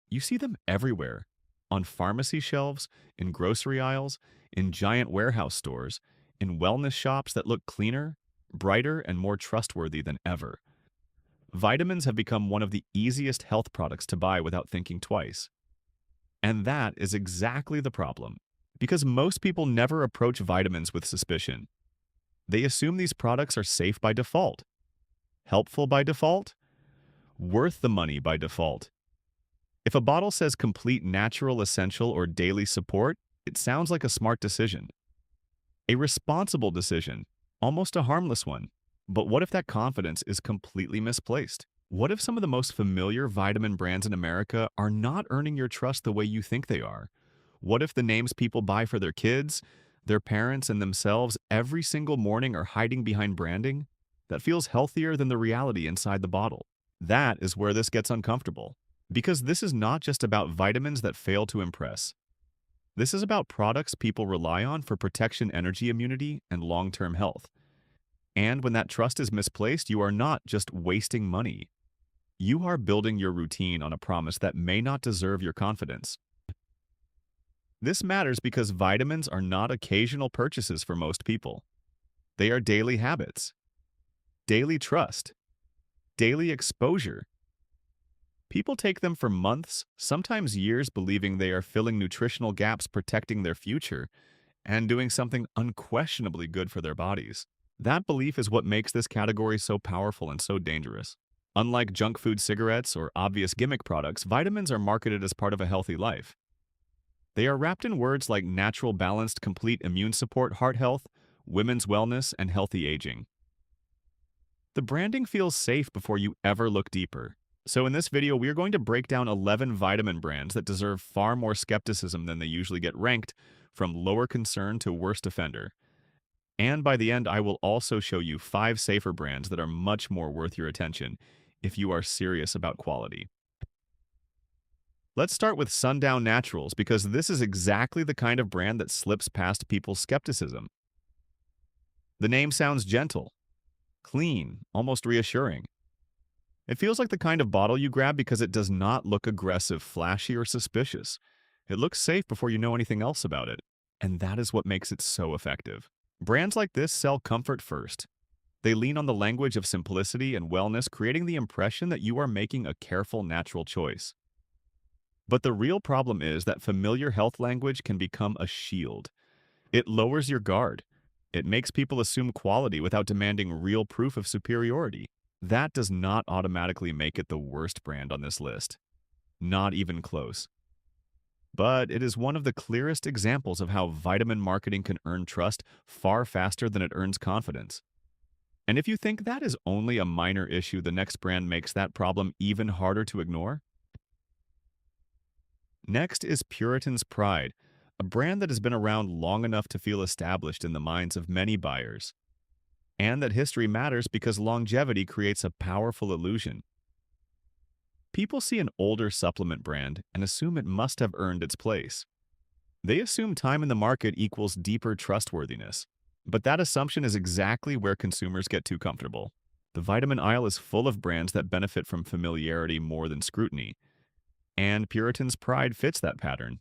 You see them everywhere, on pharmacy shelves, in grocery aisles, in giant warehouse stores, in wellness shops that look cleaner, brighter, and more trustworthy than ever. Vitamins have become one of the easiest health products to buy without thinking twice. And that is exactly the problem. Because most people never approach vitamins with suspicion. They assume these products are safe by default, helpful by default, worth the money by default. If a bottle says complete natural essential or daily support, it sounds like a smart decision. A responsible decision, almost a harmless one. But what if that confidence is completely misplaced? What if some of the most familiar vitamin brands in America are not earning your trust the way you think they are? What if the names people buy for their kids, their parents, and themselves every single morning are hiding behind branding that feels healthier than the reality inside the bottle? That is where this gets uncomfortable. Because this is not just about vitamins that fail to impress. This is about products people rely on for protection, energy, immunity, and long-term health. And when that trust is misplaced, you are not just wasting money. You are building your routine on a promise that may not deserve your confidence. This matters because vitamins are not occasional purchases for most people. They are daily habits, daily trust, daily exposure. People take them for months, sometimes years, believing they are filling nutritional gaps, protecting their future, and doing something unquestionably good for their bodies. That belief is what makes this category so powerful and so dangerous. Unlike junk food, cigarettes, or obvious gimmick products, vitamins are marketed as part of a healthy life. They are wrapped in words like natural, balanced, complete immune support, heart health, women's wellness, and healthy aging. The branding feels safe before you ever look deeper. So in this video, we are going to break down 11 vitamin brands that deserve far more skepticism than they usually get ranked, from lower concern to worst offender. And by the end, I will also show you 5 safer brands that are much more worth your attention if you are serious about quality. Let's start with Sundown Naturals because this is exactly the kind of brand that slips past people's skepticism. The name sounds gentle, clean, almost reassuring. It feels like the kind of bottle you grab because it does not look aggressive, flashy, or suspicious. It looks safe before you know anything else about it. And that is what makes it so effective. Brands like this sell comfort first. They lean on the language of simplicity and wellness, creating the impression that you are making a careful, natural choice. But the real problem is that familiar health language can become a shield. It lowers your guard. It makes people assume quality without demanding real proof of superiority. That does not automatically make it the worst brand on this list. Not even close. But it is one of the clearest examples of how vitamin marketing can earn trust far faster than it earns confidence. And if you think that is only a minor issue, the next brand makes that problem even harder to ignore. Next is Puritan's Pride, a brand that has been around long enough to feel established in the minds of many buyers. And that history matters because longevity creates a powerful illusion. People see an older supplement brand and assume it must have earned its place. They assume time in the market equals deeper trustworthiness. But that assumption is exactly where consumers get too comfortable. The vitamin aisle is full of brands that benefit from familiarity more than scrutiny. And Puritan's Pride fits that pattern.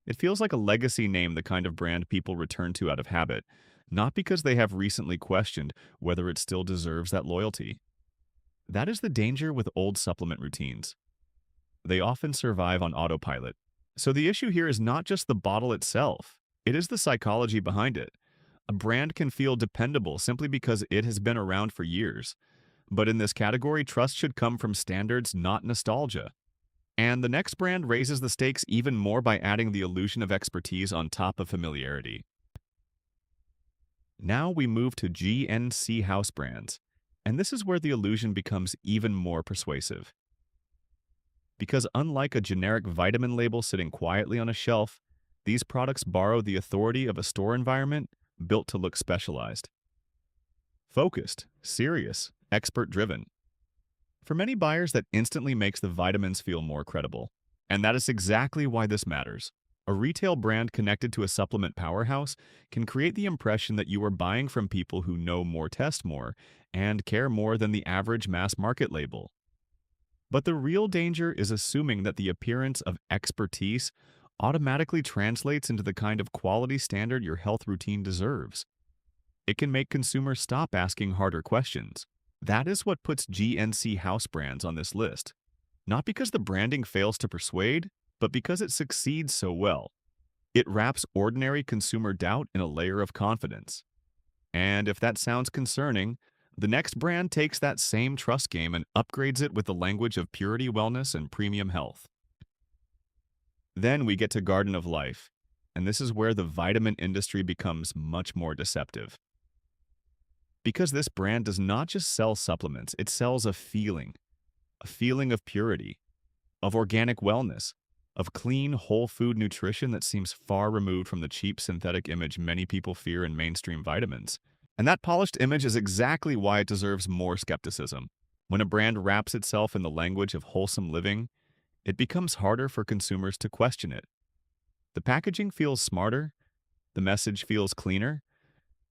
It feels like a legacy name, the kind of brand people return to out of habit, not because they have recently questioned whether it still deserves that loyalty. That is the danger with old supplement routines. They often survive on autopilot. So the issue here is not just the bottle itself, it is the psychology behind it. A brand can feel dependable simply because it has been around for years. But in this category, trust should come from standards, not nostalgia. And the next brand raises the stakes even more by adding the illusion of expertise on top of familiarity. Now we move to GNC house brands, and this is where the illusion becomes even more persuasive. Because unlike a generic vitamin label sitting quietly on a shelf, these products borrow the authority of a store environment built to look specialized. Focused, serious, expert-driven. For many buyers, that instantly makes the vitamins feel more credible. And that is exactly why this matters. A retail brand connected to a supplement powerhouse can create the impression that you are buying from people who know more, test more, and care more than the average mass market label. But the real danger is assuming that the appearance of expertise automatically translates into the kind of quality standard your health routine deserves. It can make consumers stop asking harder questions. That is what puts GNC house brands on this list. Not because the branding fails to persuade, but because it succeeds so well. It wraps ordinary consumer doubt in a layer of confidence. And if that sounds concerning, the next brand takes that same trust game and upgrades it with the language of purity, wellness, and premium health. Then we get to Garden of Life, and this is where the vitamin industry becomes much more deceptive. Because this brand does not just sell supplements, it sells a feeling of purity, of organic wellness, of clean, whole food nutrition that seems far removed from the cheap synthetic image many people fear in mainstream vitamins. And that polished image is exactly why it deserves more skepticism. When a brand wraps itself in the language of wholesome living, it becomes harder for consumers to question it. The packaging feels smarter, the message feels cleaner,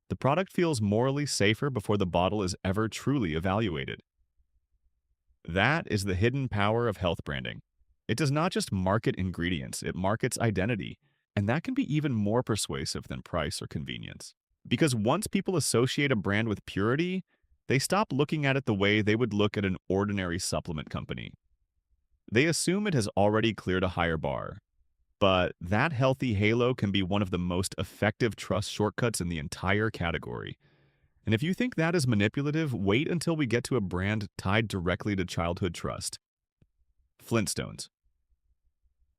the product feels morally safer before the bottle is ever truly evaluated. That is the hidden power of health branding. It does not just market ingredients, it markets identity, and that can be even more persuasive than price or convenience. Because once people associate a brand with purity, they stop looking at it the way they would look at an ordinary supplement company. They assume it has already cleared a higher bar. But that healthy halo can be one of the most effective trust shortcuts in the entire category. And if you think that is manipulative, wait until we get to a brand tied directly to childhood trust. Flintstones.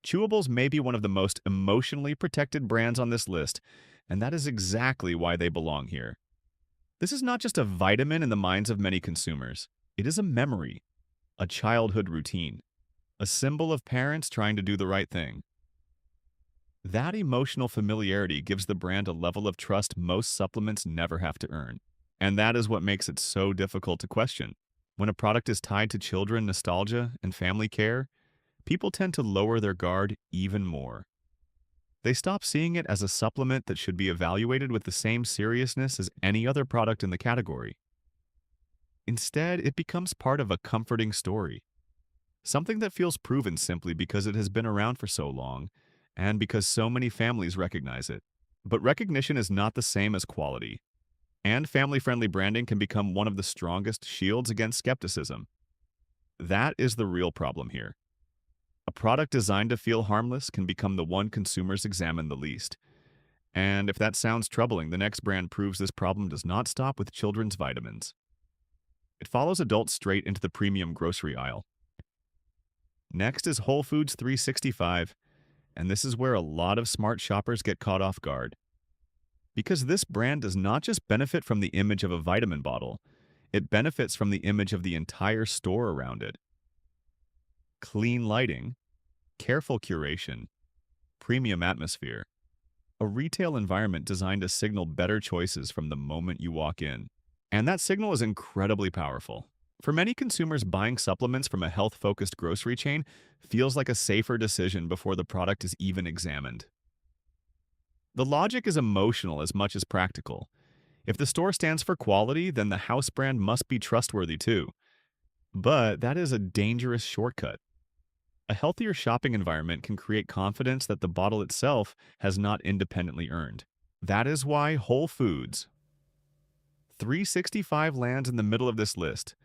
Chewables may be one of the most emotionally protected brands on this list, and that is exactly why they belong here. This is not just a vitamin in the minds of many consumers. It is a memory, a childhood routine, a symbol of parents trying to do the right thing. That emotional familiarity gives the brand a level of trust most supplements never have to earn. And that is what makes it so difficult to question. When a product is tied to children, nostalgia, and family care, people tend to lower their guard even more. They stop seeing it as a supplement that should be evaluated with the same seriousness as any other product in the category. Instead, it becomes part of a comforting story, something that feels proven simply because it has been around for so long, and because so many families recognize it. But recognition is not the same as quality, and family-friendly branding can become one of the strongest shields against skepticism. That is the real problem here. A product designed to feel harmless can become the one consumers examine the least. And if that sounds troubling, the next brand proves this problem does not stop with children's vitamins. It follows adults straight into the premium grocery aisle. Next is Whole Foods 365, and this is where a lot of smart shoppers get caught off guard. Because this brand does not just benefit from the image of a vitamin bottle, it benefits from the image of the entire store around it. Clean lighting, careful curation, premium atmosphere, a retail environment designed to signal better choices from the moment you walk in. And that signal is incredibly powerful. For many consumers, buying supplements from a health-focused grocery chain feels like a safer decision before the product is even examined. The logic is emotional as much as practical. If the store stands for quality, then the house brand must be trustworthy too. But that is a dangerous shortcut. A healthier shopping environment can create confidence that the bottle itself has not independently earned. That is why Whole Foods 365 lands in the middle of this list.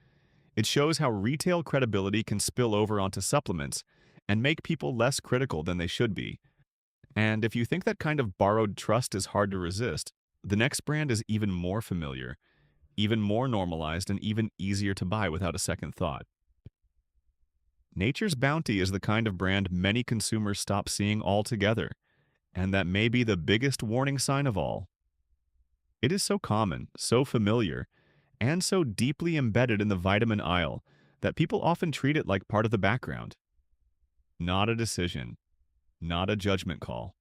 It shows how retail credibility can spill over onto supplements and make people less critical than they should be. And if you think that kind of borrowed trust is hard to resist, the next brand is even more familiar, even more normalized, and even easier to buy without a second thought. Nature's Bounty is the kind of brand many consumers stop seeing altogether, and that may be the biggest warning sign of all. It is so common, so familiar, and so deeply embedded in the vitamin aisle that people often treat it like part of the background. Not a decision, not a judgment call.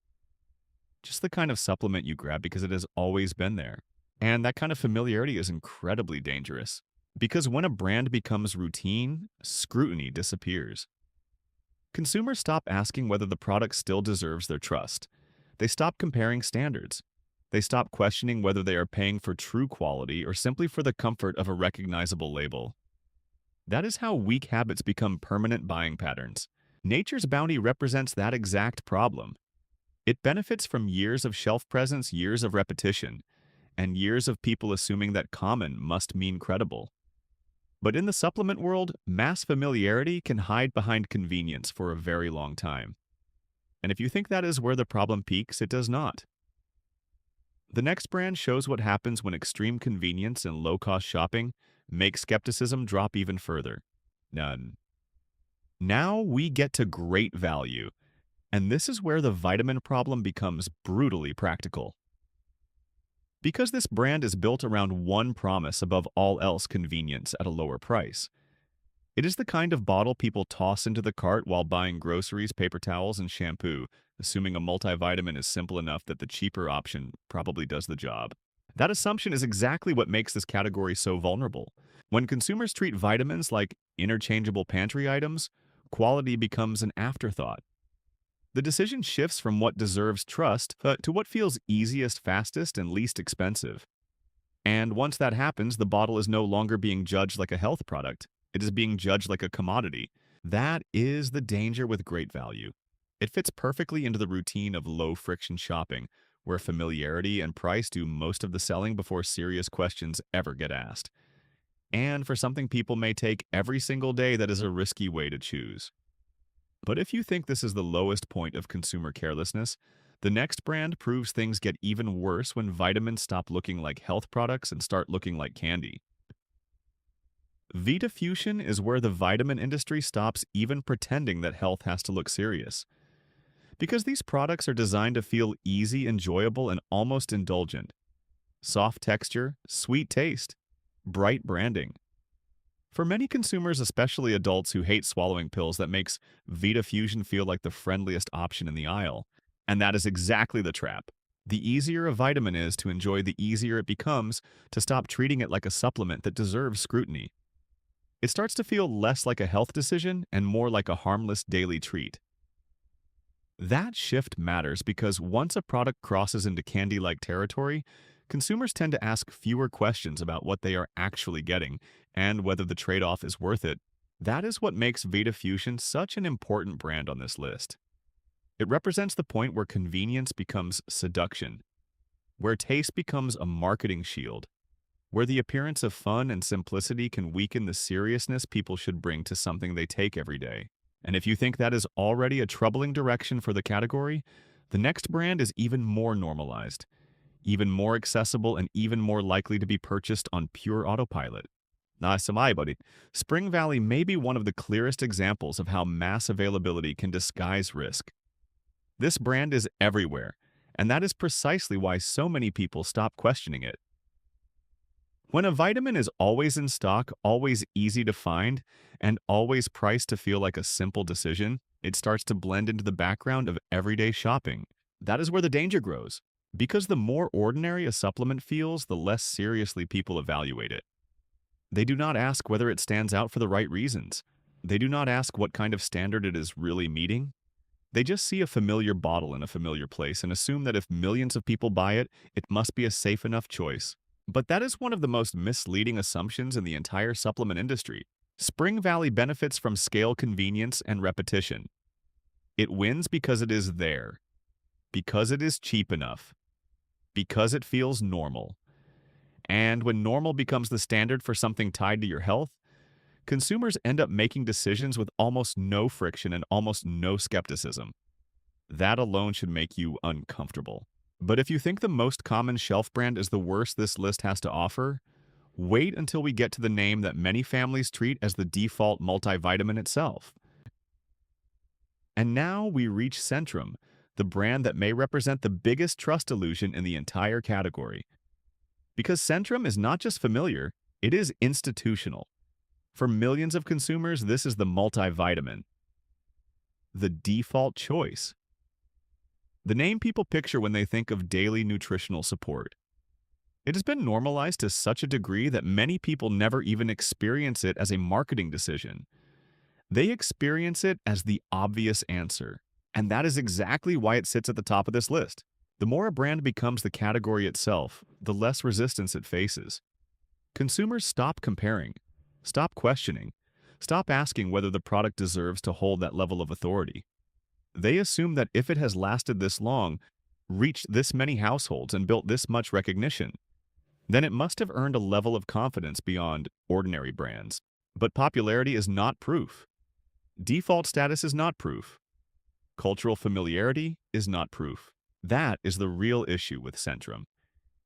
Just the kind of supplement you grab because it has always been there. And that kind of familiarity is incredibly dangerous. Because when a brand becomes routine, scrutiny disappears. Consumers stop asking whether the product still deserves their trust. They stop comparing standards. They stop questioning whether they are paying for true quality or simply for the comfort of a recognizable label. That is how weak habits become permanent buying patterns. Nature's bounty represents that exact problem. It benefits from years of shelf presence, years of repetition, and years of people assuming that common must mean credible. But in the supplement world, mass familiarity can hide behind convenience for a very long time. And if you think that is where the problem peaks, it does not. The next brand shows what happens when extreme convenience and low-cost shopping make skepticism drop even further. None. Now we get to great value, and this is where the vitamin problem becomes brutally practical. Because this brand is built around one promise above all else, convenience at a lower price. It is the kind of bottle people toss into the cart while buying groceries, paper towels, and shampoo, assuming a multivitamin is simple enough that the cheaper option probably does the job. That assumption is exactly what makes this category so vulnerable. When consumers treat vitamins like interchangeable pantry items, quality becomes an afterthought. The decision shifts from what deserves trust to what feels easiest, fastest, and least expensive. And once that happens, the bottle is no longer being judged like a health product. It is being judged like a commodity. That is the danger with great value. It fits perfectly into the routine of low-friction shopping, where familiarity and price do most of the selling before serious questions ever get asked. And for something people may take every single day, that is a risky way to choose. But if you think this is the lowest point of consumer carelessness, the next brand proves things get even worse when vitamins stop looking like health products and start looking like candy. Vitafusion is where the vitamin industry stops even pretending that health has to look serious. Because these products are designed to feel easy, enjoyable, and almost indulgent. Soft texture, sweet taste, bright branding. For many consumers, especially adults who hate swallowing pills, that makes Vitafusion feel like the friendliest option in the aisle. And that is exactly the trap. The easier a vitamin is to enjoy, the easier it becomes to stop treating it like a supplement that deserves scrutiny. It starts to feel less like a health decision and more like a harmless daily treat. That shift matters because once a product crosses into candy-like territory, consumers tend to ask fewer questions about what they are actually getting and whether the trade-off is worth it. That is what makes Vitafusion such an important brand on this list. It represents the point where convenience becomes seduction, where taste becomes a marketing shield, where the appearance of fun and simplicity can weaken the seriousness people should bring to something they take every day. And if you think that is already a troubling direction for the category, the next brand is even more normalized, even more accessible, and even more likely to be purchased on pure autopilot. Buddy. Spring Valley may be one of the clearest examples of how mass availability can disguise risk. This brand is everywhere, and that is precisely why so many people stop questioning it. When a vitamin is always in stock, always easy to find, and always priced to feel like a simple decision, it starts to blend into the background of everyday shopping. That is where the danger grows. Because the more ordinary a supplement feels, the less seriously people evaluate it. They do not ask whether it stands out for the right reasons. They do not ask what kind of standard it is really meeting. They just see a familiar bottle in a familiar place and assume that if millions of people buy it, it must be a safe enough choice. But that is one of the most misleading assumptions in the entire supplement industry. Spring Valley benefits from scale, convenience, and repetition. It wins because it is there, because it is cheap enough, because it feels normal. And when normal becomes the standard for something tied to your health, consumers end up making decisions with almost no friction and almost no skepticism. That alone should make you uncomfortable. But if you think the most common shelf brand is the worst this list has to offer, wait until we get to the name that many families treat as the default multivitamin itself. And now we reach Centrum, the brand that may represent the biggest trust illusion in the entire category. Because Centrum is not just familiar, it is institutional. For millions of consumers, this is the multivitamin, the default choice. The name people picture when they think of daily nutritional support. It has been normalized to such a degree that many people never even experience it as a marketing decision. They experience it as the obvious answer, and that is exactly why it sits at the top of this list. The more a brand becomes the category itself, the less resistance it faces. Consumers stop comparing, stop questioning, stop asking whether the product deserves to hold that level of authority. They assume that if it has lasted this long, reached this many households, and built this much recognition, then it must have earned a level of confidence beyond ordinary brands. But popularity is not proof. Default status is not proof. Cultural familiarity is not proof. That is the real issue with Centrum.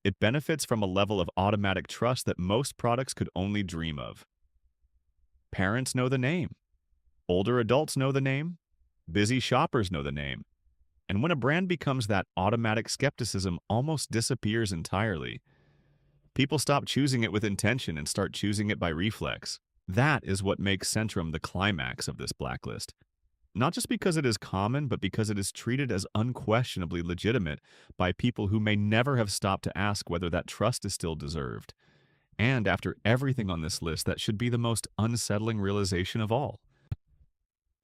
It benefits from a level of automatic trust that most products could only dream of. Parents know the name. Older adults know the name. Busy shoppers know the name. And when a brand becomes that, automatic skepticism almost disappears entirely. People stop choosing it with intention and start choosing it by reflex. That is what makes Centrum the climax of this blacklist. Not just because it is common, but because it is treated as unquestionably legitimate by people who may never have stopped to ask whether that trust is still deserved. And after everything on this list, that should be the most unsettling realization of all.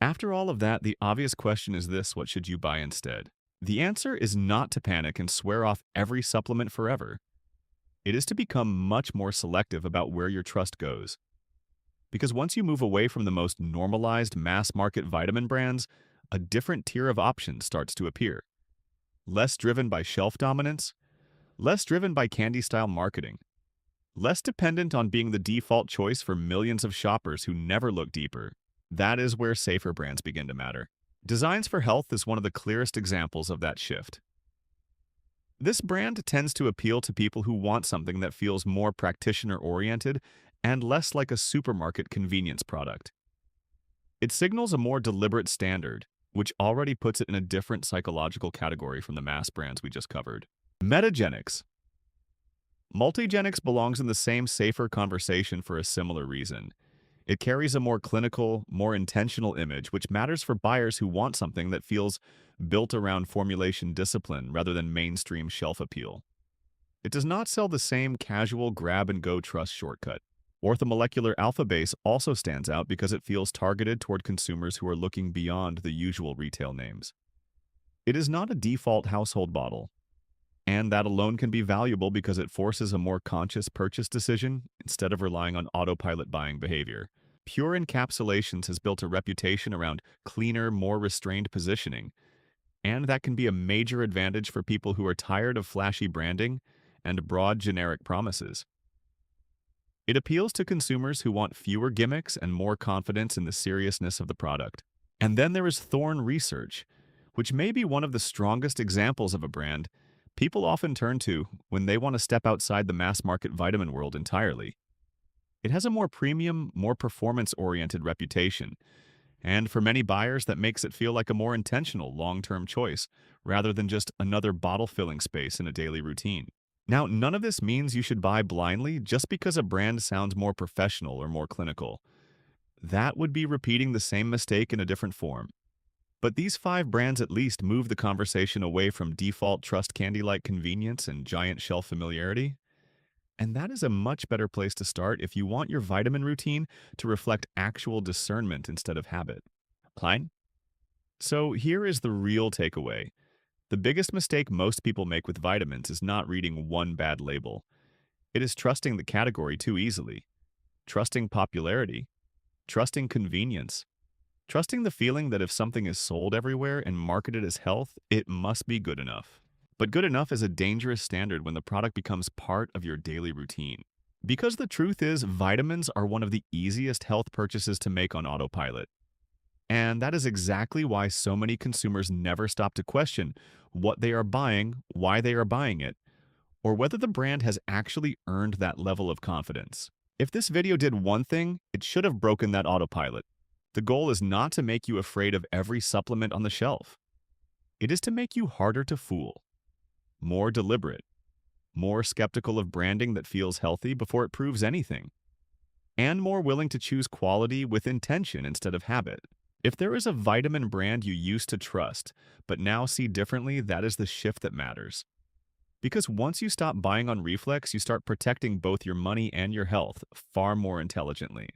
After all of that, the obvious question is this: what should you buy instead? The answer is not to panic and swear off every supplement forever. It is to become much more selective about where your trust goes. Because once you move away from the most normalized mass-market vitamin brands, a different tier of options starts to appear. Less driven by shelf dominance, less driven by candy-style marketing, less dependent on being the default choice for millions of shoppers who never look deeper. That is where safer brands begin to matter. Designs for Health is one of the clearest examples of that shift. This brand tends to appeal to people who want something that feels more practitioner-oriented and less like a supermarket convenience product. It signals a more deliberate standard, which already puts it in a different psychological category from the mass brands we just covered. Metagenics. Multigenics belongs in the same safer conversation for a similar reason. It carries a more clinical, more intentional image, which matters for buyers who want something that feels built around formulation discipline rather than mainstream shelf appeal. It does not sell the same casual grab-and-go trust shortcut. Orthomolecular alpha base also stands out because it feels targeted toward consumers who are looking beyond the usual retail names. It is not a default household bottle, and that alone can be valuable because it forces a more conscious purchase decision instead of relying on autopilot buying behavior. Pure Encapsulations has built a reputation around cleaner, more restrained positioning, and that can be a major advantage for people who are tired of flashy branding and broad generic promises. It appeals to consumers who want fewer gimmicks and more confidence in the seriousness of the product. And then there is Thorne Research, which may be one of the strongest examples of a brand people often turn to when they want to step outside the mass-market vitamin world entirely. It has a more premium, more performance-oriented reputation, and for many buyers that makes it feel like a more intentional long-term choice rather than just another bottle-filling space in a daily routine. Now, none of this means you should buy blindly just because a brand sounds more professional or more clinical. That would be repeating the same mistake in a different form. But these 5 brands at least move the conversation away from default trust candy-like convenience and giant shelf familiarity. And that is a much better place to start if you want your vitamin routine to reflect actual discernment instead of habit. Klein? So here is the real takeaway. The biggest mistake most people make with vitamins is not reading one bad label. It is trusting the category too easily. Trusting popularity. Trusting convenience. Trusting the feeling that if something is sold everywhere and marketed as health, it must be good enough. But good enough is a dangerous standard when the product becomes part of your daily routine. Because the truth is, vitamins are one of the easiest health purchases to make on autopilot. And that is exactly why so many consumers never stop to question what they are buying, why they are buying it, or whether the brand has actually earned that level of confidence. If this video did one thing, it should have broken that autopilot. The goal is not to make you afraid of every supplement on the shelf. It is to make you harder to fool, more deliberate, more skeptical of branding that feels healthy before it proves anything, and more willing to choose quality with intention instead of habit. If there is a vitamin brand you used to trust, but now see differently, that is the shift that matters. Because once you stop buying on reflex, you start protecting both your money and your health far more intelligently.